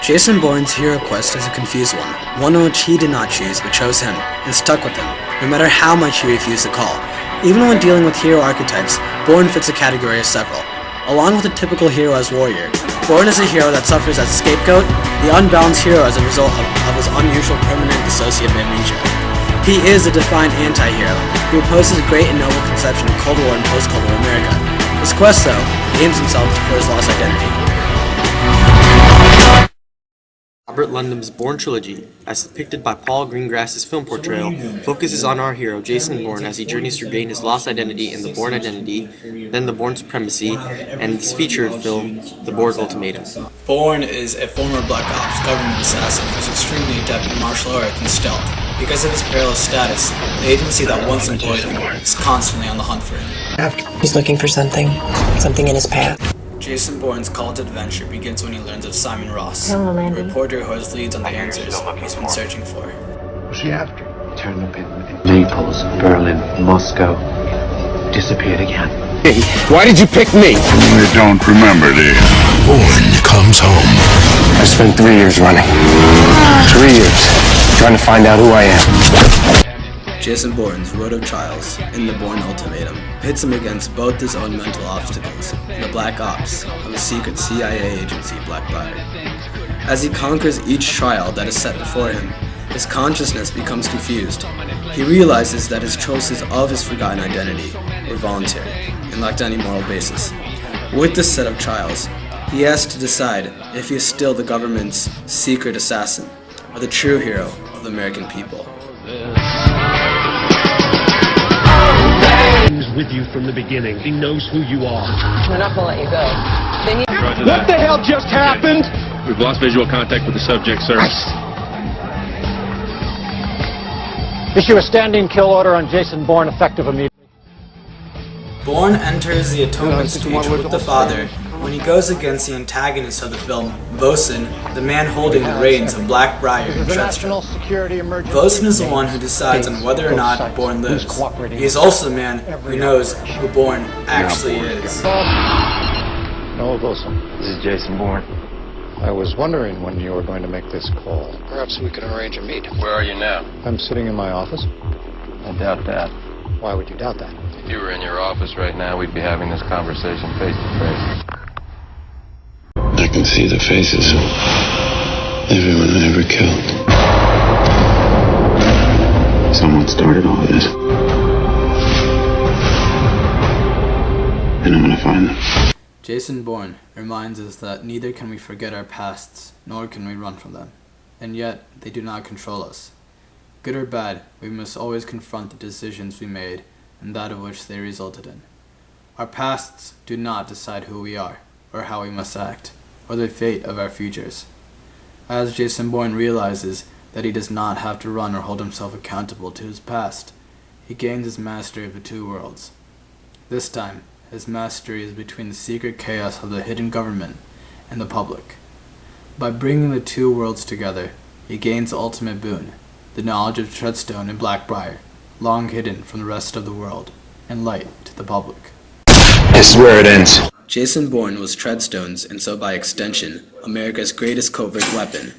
Jason Bourne's hero quest is a confused one in which he did not choose but chose him, and stuck with him, no matter how much he refused to call. Even when dealing with hero archetypes, Bourne fits a category of several. Along with a typical hero as warrior, Bourne is a hero that suffers as a scapegoat, the unbalanced hero as a result of his unusual permanent dissociative amnesia. He is a defined anti-hero, who opposes a great and noble conception of Cold War and post-Cold War America. His quest, though, aims himself for his lost identity. Robert Ludlum's Bourne trilogy, as depicted by Paul Greengrass's film portrayal, focuses on our hero Jason Bourne as he journeys to regain his lost identity in the Bourne Identity, then the Bourne Supremacy, and this featured film, The Bourne Ultimatum. Bourne is a former Black Ops government assassin who is extremely adept in martial arts and stealth. Because of his perilous status, the agency that once employed him is constantly on the hunt for him. He's looking for something in his path. Jason Bourne's call to adventure begins when he learns of Simon Ross, Hello, the reporter who has leads on the answers he's been searching for. What's he after? Turned up in Naples, Berlin, Moscow. Disappeared again. Hey, why did you pick me? You don't remember, do you? Bourne comes home. I spent 3 years running. 3 years trying to find out who I am. Jason Bourne's Road of Trials in the Bourne Ultimatum pits him against both his own mental obstacles and the Black Ops of the secret CIA agency Blackbriar. As he conquers each trial that is set before him, his consciousness becomes confused. He realizes that his choices of his forgotten identity were voluntary and lacked any moral basis. With this set of trials, he has to decide if he is still the government's secret assassin or the true hero of the American people. He's with you from the beginning. He knows who you are. They're not gonna let you go. What the hell just happened? We've lost visual contact with the subject, sir. Issue a standing kill order on Jason Bourne, effective immediately. Bourne enters the atonement speech with the father when he goes against the antagonist of the film, Bosun, the man holding the reins of Blackbriar and Treadstone. Bosun is the one who decides on whether or not Bourne lives. He is also the man who knows who Bourne actually is. No, Bosun. This is Jason Bourne. I was wondering when you were going to make this call. Perhaps we can arrange a meet. Where are you now? I'm sitting in my office. I doubt that. Why would you doubt that? If you were in your office right now, we'd be having this conversation face to face. I can see the faces of everyone I ever killed. Someone started all of this. And I'm gonna find them. Jason Bourne reminds us that neither can we forget our pasts, nor can we run from them. And yet, they do not control us. Good or bad, we must always confront the decisions we made and that of which they resulted in. Our pasts do not decide who we are, or how we must act, or the fate of our futures. As Jason Bourne realizes that he does not have to run or hold himself accountable to his past, he gains his mastery of the two worlds. This time, his mastery is between the secret chaos of the hidden government and the public. By bringing the two worlds together, he gains the ultimate boon, the knowledge of Treadstone and Blackbriar, long hidden from the rest of the world, and light to the public. This is where it ends. Jason Bourne was Treadstone's, and so by extension, America's greatest covert weapon.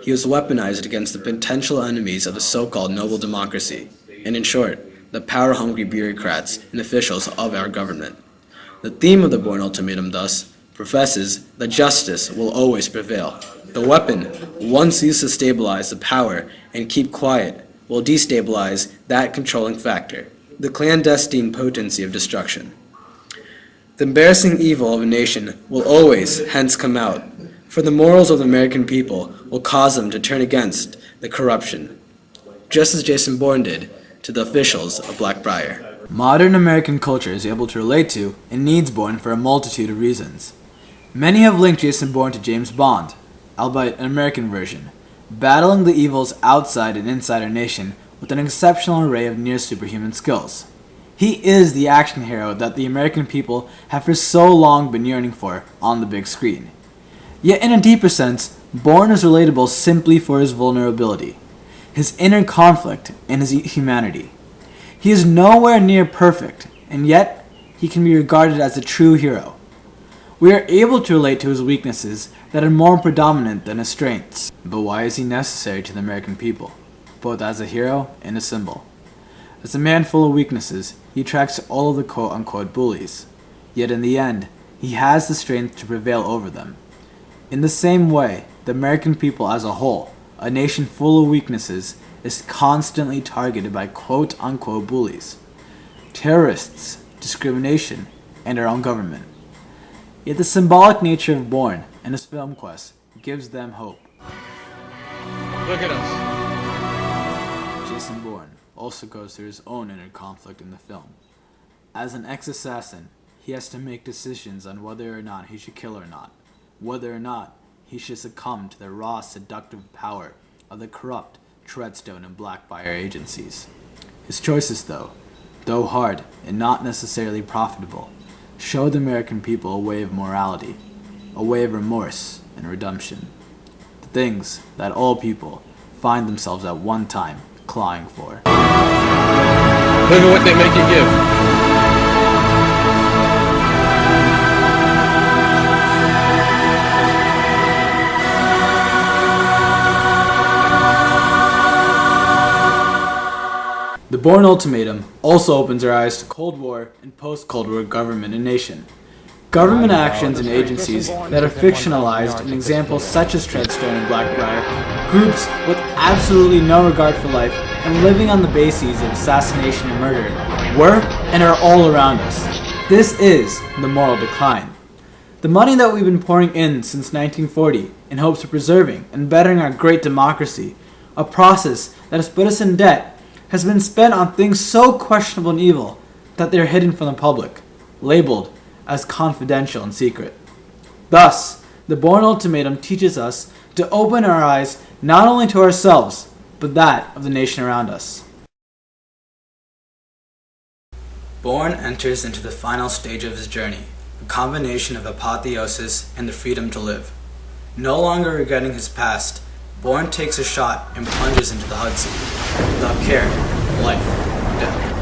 He was weaponized against the potential enemies of the so-called noble democracy, and in short, the power-hungry bureaucrats and officials of our government. The theme of the Bourne Ultimatum, thus, professes that justice will always prevail. The weapon, once used to stabilize the power and keep quiet, will destabilize that controlling factor, the clandestine potency of destruction. The embarrassing evil of a nation will always hence come out, for the morals of the American people will cause them to turn against the corruption, just as Jason Bourne did to the officials of Blackbriar. Modern American culture is able to relate to and needs Bourne for a multitude of reasons. Many have linked Jason Bourne to James Bond, albeit an American version, battling the evils outside and inside our nation with an exceptional array of near-superhuman skills. He is the action hero that the American people have for so long been yearning for on the big screen. Yet in a deeper sense, Bourne is relatable simply for his vulnerability, his inner conflict, and his humanity. He is nowhere near perfect, and yet he can be regarded as a true hero. We are able to relate to his weaknesses that are more predominant than his strengths. But why is he necessary to the American people, both as a hero and a symbol? As a man full of weaknesses, he attracts all of the quote-unquote bullies. Yet in the end, he has the strength to prevail over them. In the same way, the American people as a whole, a nation full of weaknesses, is constantly targeted by quote-unquote bullies, terrorists, discrimination, and our own government. Yet the symbolic nature of Bourne and his film quest gives them hope. Look at us. Jason Bourne also goes through his own inner conflict in the film. As an ex-assassin, he has to make decisions on whether or not he should kill or not, whether or not he should succumb to the raw, seductive power of the corrupt Treadstone and Blackfire agencies. His choices, though hard and not necessarily profitable, show the American people a way of morality, a way of remorse and redemption, the things that all people find themselves at one time clawing for. Look at what they make you give. The Bourne Ultimatum also opens our eyes to Cold War and post-Cold War government and nation. Government actions and agencies that are fictionalized in examples such as Treadstone and Blackfire, groups with absolutely no regard for life and living on the bases of assassination and murder, were and are all around us. This is the moral decline. The money that we've been pouring in since 1940 in hopes of preserving and bettering our great democracy, a process that has put us in debt, has been spent on things so questionable and evil that they are hidden from the public, labeled as confidential and secret. Thus, the Bourne Ultimatum teaches us to open our eyes not only to ourselves, but that of the nation around us. Bourne enters into the final stage of his journey, a combination of apotheosis and the freedom to live. No longer regretting his past, Bourne takes a shot and plunges into the Hudson, without care of life or death.